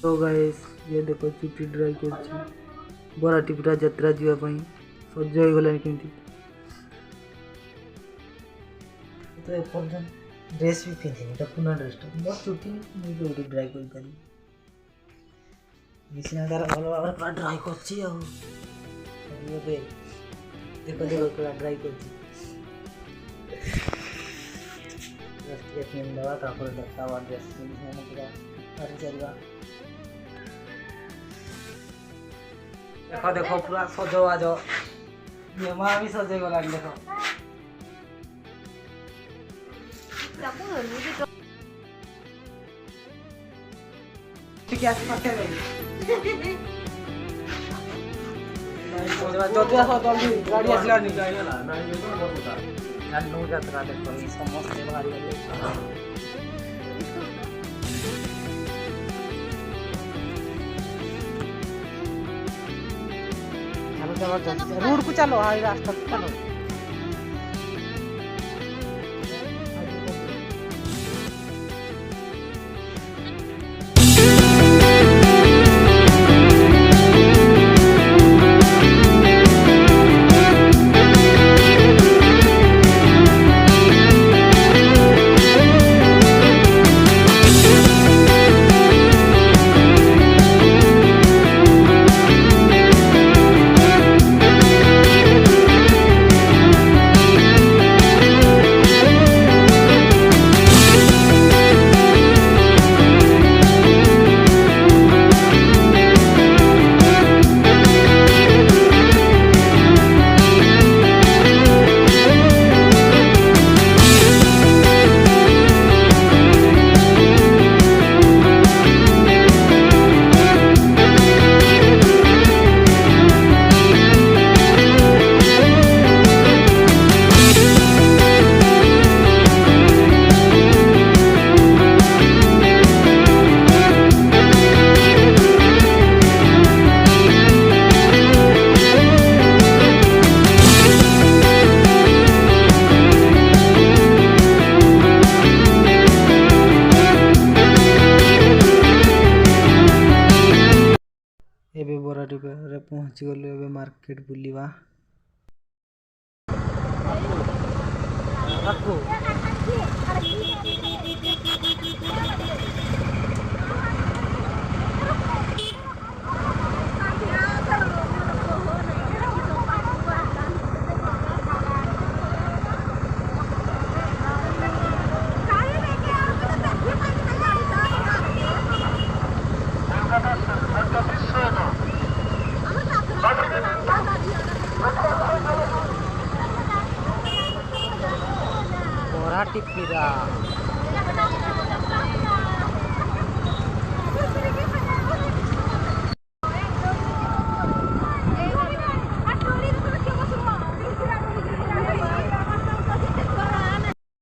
तो गाइस ये देखो चुटी ड्राई कर बराटी पूरा यात्रा जावाई सज हो गलानी केमती तो एपर्यंत ड्रेस भी पिंधिनी पुना ड्रेसटा मोर चुटी मुझे ड्राई कर पारि मिसिना तार भल भाव पूरा ड्राई कर देखो देखो पूरा ड्राई कर दवा देखा ड्रेस पूरा चलवा देखो देखो पूरा सजवाज माँ भी सजे गला देखो समस्ते बाहरी रोड को चलो हाई रास्ता चलो एबे बराटी पे पहुंची गलु एबे मार्केट बुलिवा टिपिरा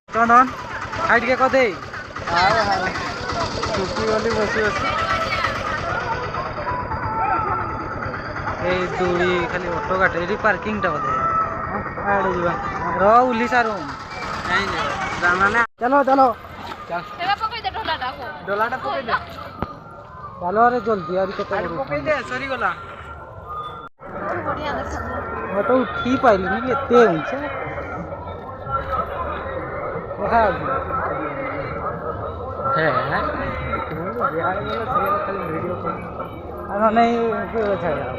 चंदन हाइट के कदे छुट्टी गली बसी बस ए दूरी खाली ऑटो गाटे एडी पार्किंग टा बदे आड़े जीवा रो उली सारू नहीं नहीं चलो चलो डोलाटा पकई दे चलो अरे जल्दी यार कत पकई दे सरी गला मैं तो उठी पाइली नहीं एते होइछे ओहा है बिहार में सीरियल खाली वीडियो को नहीं अच्छा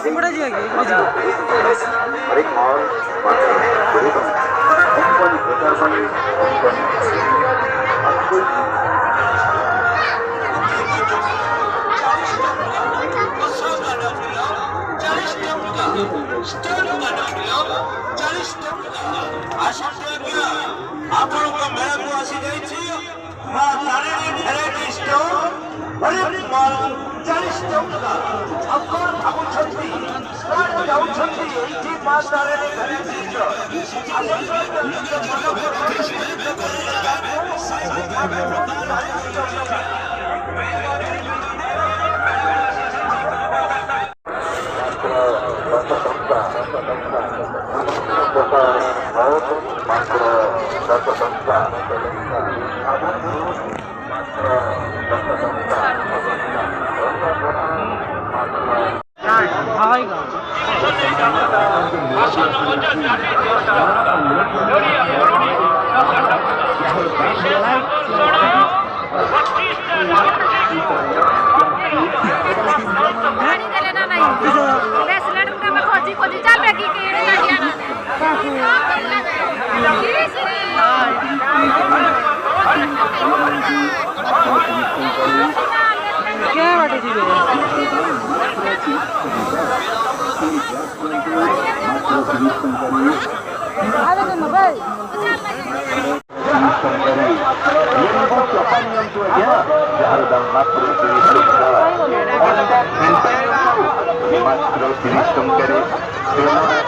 ଏପଟେ ଯିବା କି ଏପଟେ ଯିବା ଆପଣଙ୍କ ମେଳାକୁ ଆସିଯାଇଛି ମା ତାରିଣୀ ଭେରାଇଟି ଷ୍ଟୋର 40 ଟଙ୍କା। ଆପଣ ଭାବୁଛନ୍ତି କୁଆଡ଼େ ଯାଉଛନ୍ତି? ଏଇଠି ମା ତାରିଣୀ ଭେରାଇଟି क्या बाटे जी Mas terus dihitung dari